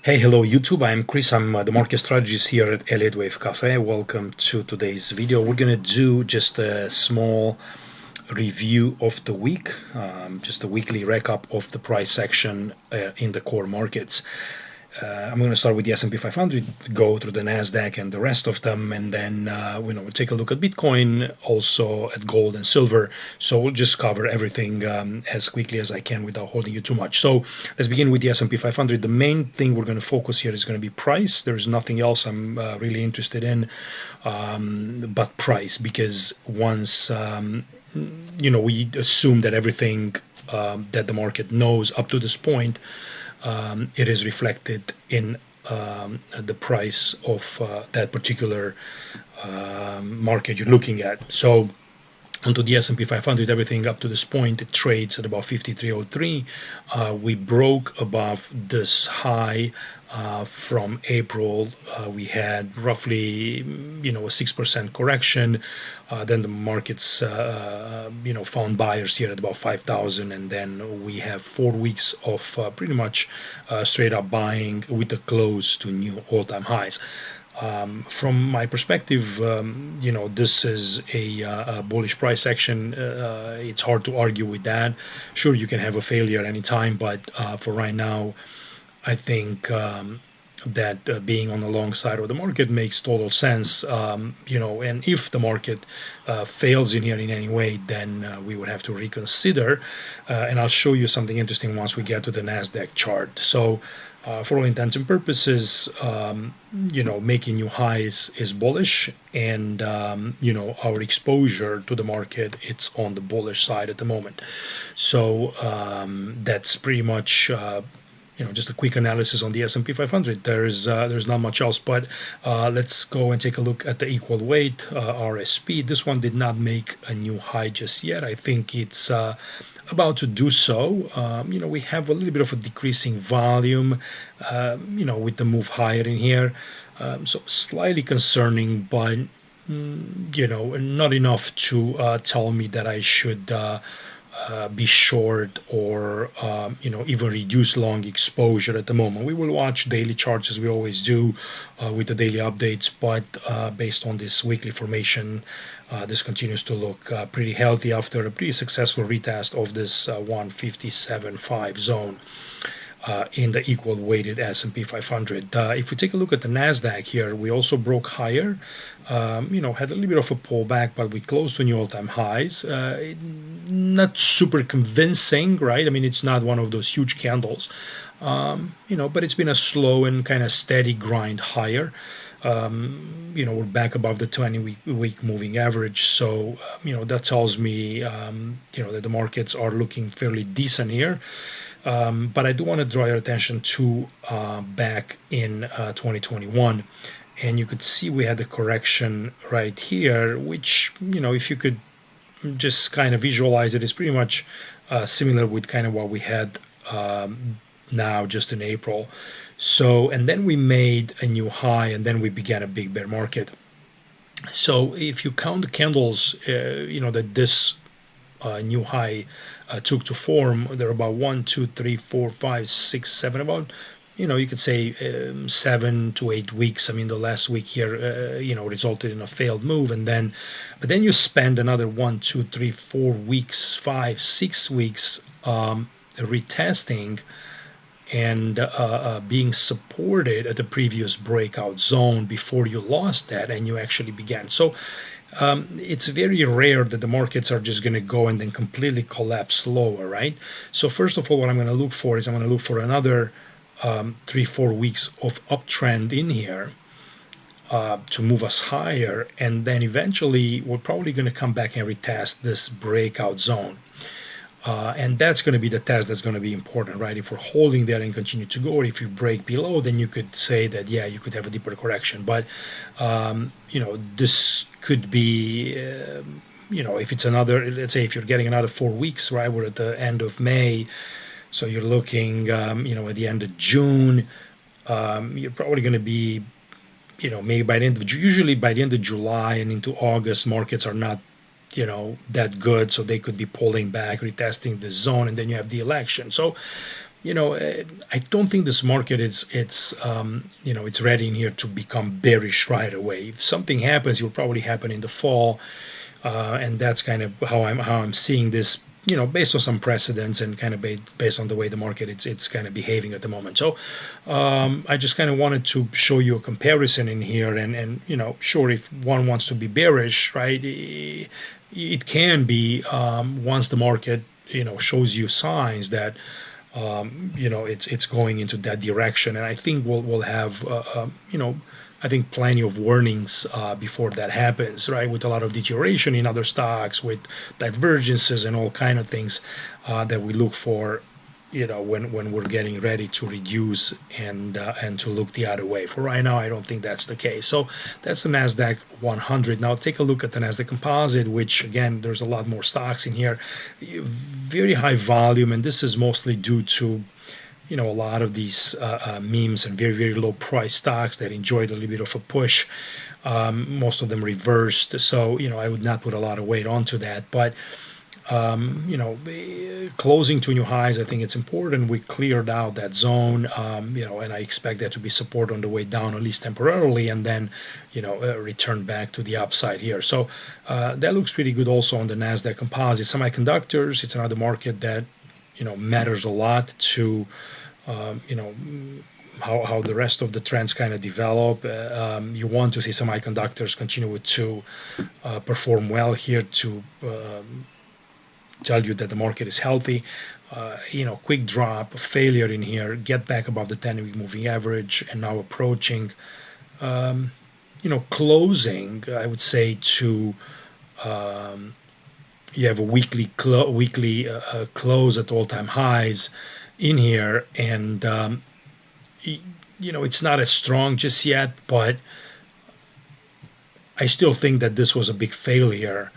Hey, hello YouTube. I'm Chris. I'm the market strategist here at Elliott Wave Cafe. Welcome to today's video. We're gonna do just a small review of the week, just a weekly recap of the price action in the core markets. I'm going to start with the S&P 500, go through the Nasdaq and the rest of them, and then we'll take a look at Bitcoin, also at gold and silver. So we'll just cover everything as quickly as I can without holding you too much. So let's begin with the S&P 500. The main thing we're going to focus here is going to be price. There's nothing else I'm really interested in but price, because once we assume that everything that the market knows up to this point, it is reflected in the price of that particular market you're looking at. So onto the S&P 500, everything up to this point, it trades at about 5303. We broke above this high from April. We had roughly, a 6% correction. Then the markets, found buyers here at about 5,000, and then we have 4 weeks of pretty much straight up buying with a close to new all-time highs. From my perspective, this is a bullish price action. It's hard to argue with that. Sure, you can have a failure anytime, but for right now, I think that being on the long side of the market makes total sense. And if the market fails in here in any way, then we would have to reconsider. And I'll show you something interesting once we get to the Nasdaq chart. So for all intents and purposes, making new highs is bullish, and our exposure to the market, it's on the bullish side at the moment. So that's pretty much just a quick analysis on the S&P 500. There's not much else, but let's go and take a look at the equal weight RSP. This one did not make a new high just yet. I think it's about to do so. We have a little bit of a decreasing volume, with the move higher in here. So slightly concerning, but not enough to tell me that I should be short or even reduce long exposure at the moment. We will watch daily charts as we always do with the daily updates, but based on this weekly formation, this continues to look pretty healthy after a pretty successful retest of this 157.5 zone in the equal weighted S&P 500. If we take a look at the Nasdaq here, we also broke higher. Had a little bit of a pullback, but we closed to new all-time highs. Not super convincing, right? I mean, it's not one of those huge candles, but it's been a slow and kind of steady grind higher. We're back above the 20-week moving average. So, that tells me, that the markets are looking fairly decent here. But I do want to draw your attention to back in 2021. And you could see we had the correction right here, which, if you could just kind of visualize it, is pretty much similar with kind of what we had now just in April. So, and then we made a new high, and then we began a big bear market. So if you count the candles, that this new high took to form, there are about 1, 2, 3, 4, 5, 6, 7, about, you could say 7 to 8 weeks. I mean, the last week here, resulted in a failed move, but then you spend another 1, 2, 3, 4 weeks, 5, 6 weeks retesting and being supported at the previous breakout zone before you lost that and you actually began. So it's very rare that the markets are just going to go and then completely collapse lower, right? So first of all, what I'm going to look for is I'm going to look for another 3-4 weeks of uptrend in here to move us higher, and then eventually we're probably going to come back and retest this breakout zone. And that's going to be the test that's going to be important, right? If we're holding there and continue to go, or if you break below, then you could say that, yeah, you could have a deeper correction. But, this could be, if it's another, let's say if you're getting another 4 weeks, right? We're at the end of May. So you're looking, at the end of June, you're probably going to be, maybe by the end of, usually by the end of July and into August, markets are not that good, so they could be pulling back, retesting the zone, and then you have the election. So I don't think this market it's ready in here to become bearish right away. If something happens, it will probably happen in the fall, and that's kind of how I'm seeing this. Based on some precedents and kind of based on the way the market it's kind of behaving at the moment. So I just kind of wanted to show you a comparison in here, and sure, if one wants to be bearish, right, it can be once the market shows you signs that it's going into that direction. And I think we'll have I think plenty of warnings before that happens, right? With a lot of deterioration in other stocks, with divergences and all kind of things that we look for, when we're getting ready to reduce and to look the other way. For right now, I don't think that's the case. So that's the Nasdaq 100. Now take a look at the Nasdaq Composite, which again, there's a lot more stocks in here, very high volume, and this is mostly due to a lot of these memes and very, very low price stocks that enjoyed a little bit of a push. Most of them reversed, so I would not put a lot of weight onto that. But closing to new highs, I think it's important. We cleared out that zone, and I expect that to be support on the way down, at least temporarily, and then, return back to the upside here. So that looks pretty good also on the Nasdaq Composite. Semiconductors, it's another market that, matters a lot to, how the rest of the trends kind of develop. You want to see semiconductors continue to perform well here to tell you that the market is healthy. Quick drop, failure in here, get back above the 10-week moving average, and now approaching, closing, I would say, to you have a weekly close at all-time highs in here, and it's not as strong just yet, but I still think that this was a big failure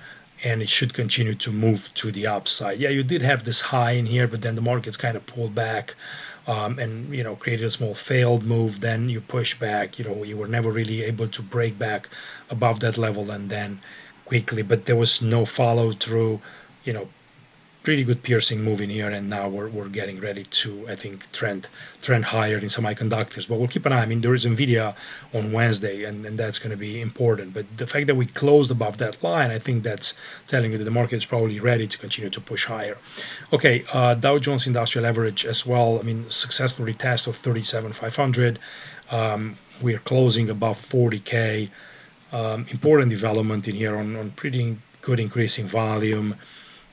and it should continue to move to the upside. Yeah, you did have this high in here, but then the market's kind of pulled back, and created a small failed move. Then you push back. You were never really able to break back above that level, and then quickly, but there was no follow through. Pretty good piercing move in here, and now we're getting ready to, I think, trend higher in semiconductors. But we'll keep an eye. I mean, there is Nvidia on Wednesday, and that's going to be important. But the fact that we closed above that line, I think that's telling you that the market is probably ready to continue to push higher. Okay, Dow Jones Industrial Average as well. I mean, successful retest of 37,500. We are closing above 40K. Important development in here on pretty good increasing volume.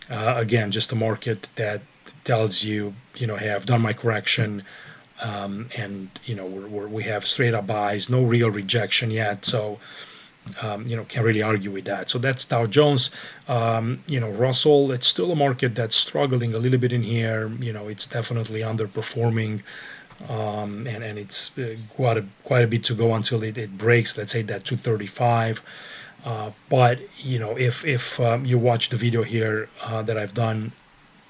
Again, just a market that tells you, hey, I've done my correction, and we have straight up buys, no real rejection yet. So, can't really argue with that. So that's Dow Jones. Russell, it's still a market that's struggling a little bit in here. It's definitely underperforming. And it's quite a bit to go until it breaks, let's say, that 235. But if you watch the video here that I've done,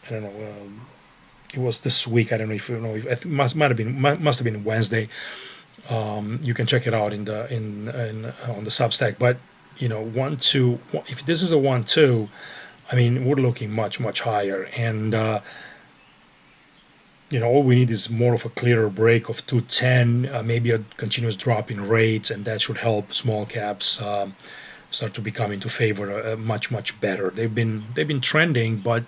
I don't know, it was this week. I don't know if you know. If, I think must have been Wednesday. You can check it out in on the Substack. But 1-2. If this is a 1-2, I mean, we're looking much higher, and all we need is more of a clearer break of 210, maybe a continuous drop in rates, and that should help small caps start to become into favor much better. They've been trending, but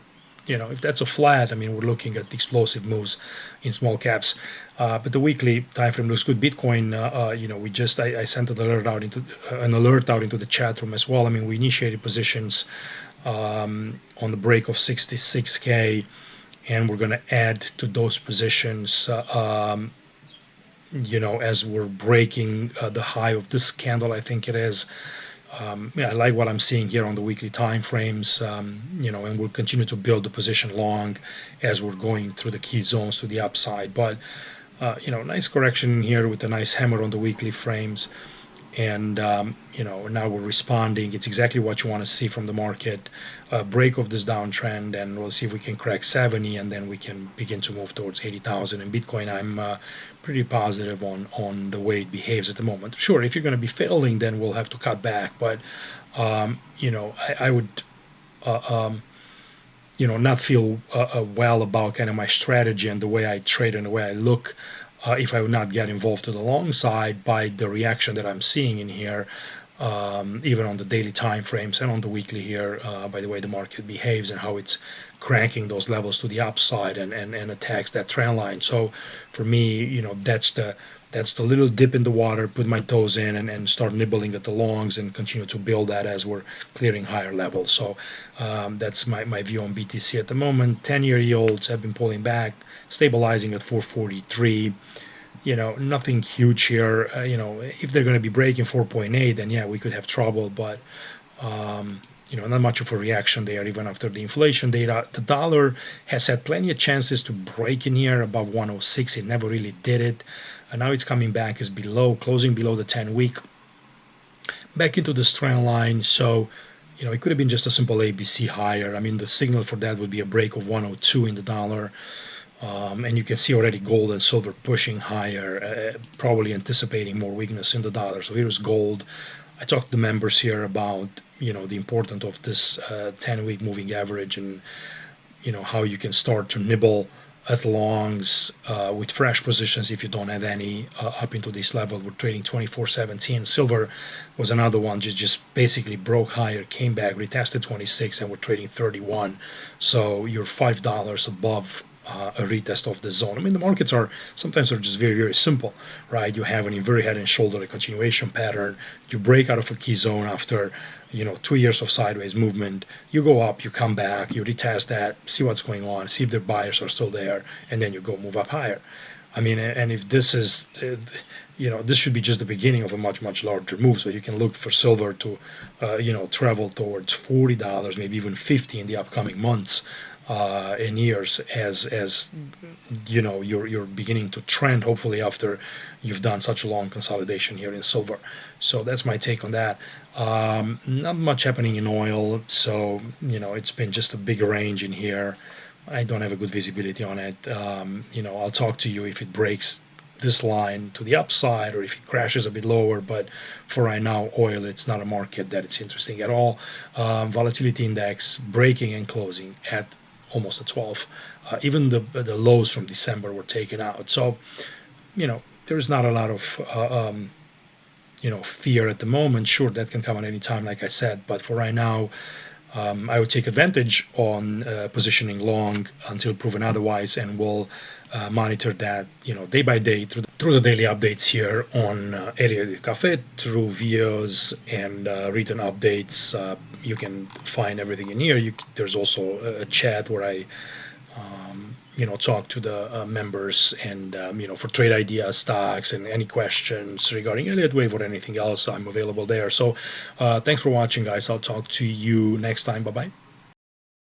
if that's a flat, I mean, we're looking at explosive moves in small caps. But the weekly time frame looks good. Bitcoin, I sent an alert out into the chat room as well. I mean, we initiated positions on the break of 66K, and we're going to add to those positions. As we're breaking the high of this candle, I think it is. I like what I'm seeing here on the weekly time frames, and we'll continue to build the position long as we're going through the key zones to the upside. But nice correction here with a nice hammer on the weekly frames, and now we're responding. It's exactly what you want to see from the market. Break of this downtrend, and we'll see if we can crack 70, and then we can begin to move towards 80,000. In Bitcoin, I'm pretty positive on the way it behaves at the moment. Sure, if you're going to be failing, then we'll have to cut back. But I would not feel well about kind of my strategy and the way I trade and the way I look, if I would not get involved to the long side by the reaction that I'm seeing in here, even on the daily time frames and on the weekly here, by the way the market behaves and how it's cranking those levels to the upside and attacks that trend line. So for me, that's the little dip in the water, put my toes in and start nibbling at the longs and continue to build that as we're clearing higher levels. So that's my view on BTC at the moment. 10-year yields have been pulling back, stabilizing at 443. Nothing huge here. If they're going to be breaking 4.8, then yeah, we could have trouble, but not much of a reaction there, even after the inflation data. The dollar has had plenty of chances to break in here above 106. It never really did it. And now it's coming back, is closing below the 10-week, back into the trend line. So, it could have been just a simple ABC higher. I mean, the signal for that would be a break of 102 in the dollar. And you can see already gold and silver pushing higher, probably anticipating more weakness in the dollar. So here's gold. I talked to the members here about the importance of this 10-week moving average, and how you can start to nibble at longs with fresh positions if you don't have any up into this level. We're trading 24.17. Silver was another one, just basically broke higher, came back, retested 26, and we're trading 31. So you're $5 above a retest of the zone. I mean, the markets are sometimes just very, very simple, right? You have an inverted head and shoulder, a continuation pattern. You break out of a key zone after 2 years of sideways movement. You go up, you come back, you retest that, see what's going on, see if the buyers are still there, and then you go move up higher. I mean, and if this is, this should be just the beginning of a much, much larger move. So you can look for silver to, travel towards $40, maybe even 50 in the upcoming months and years, as you're beginning to trend, hopefully after you've done such a long consolidation here in silver. So that's my take on that. Not much happening in oil, so it's been just a big range in here. I don't have a good visibility on it. I'll talk to you if it breaks this line to the upside or if it crashes a bit lower, but for right now, oil, it's not a market that it's interesting at all. Volatility index breaking and closing at almost a 12. Even the lows from December were taken out. So there's not a lot of fear at the moment. Sure, that can come at any time, like I said, but for right now, I would take advantage on positioning long until proven otherwise, and we'll monitor that day by day through the daily updates here on Elliott Cafe, through videos and written updates. You can find everything in here. There's also a chat where I talk to the members and for trade ideas, stocks, and any questions regarding Elliott Wave or anything else, I'm available there. So thanks for watching, guys. I'll talk to you next time. Bye bye.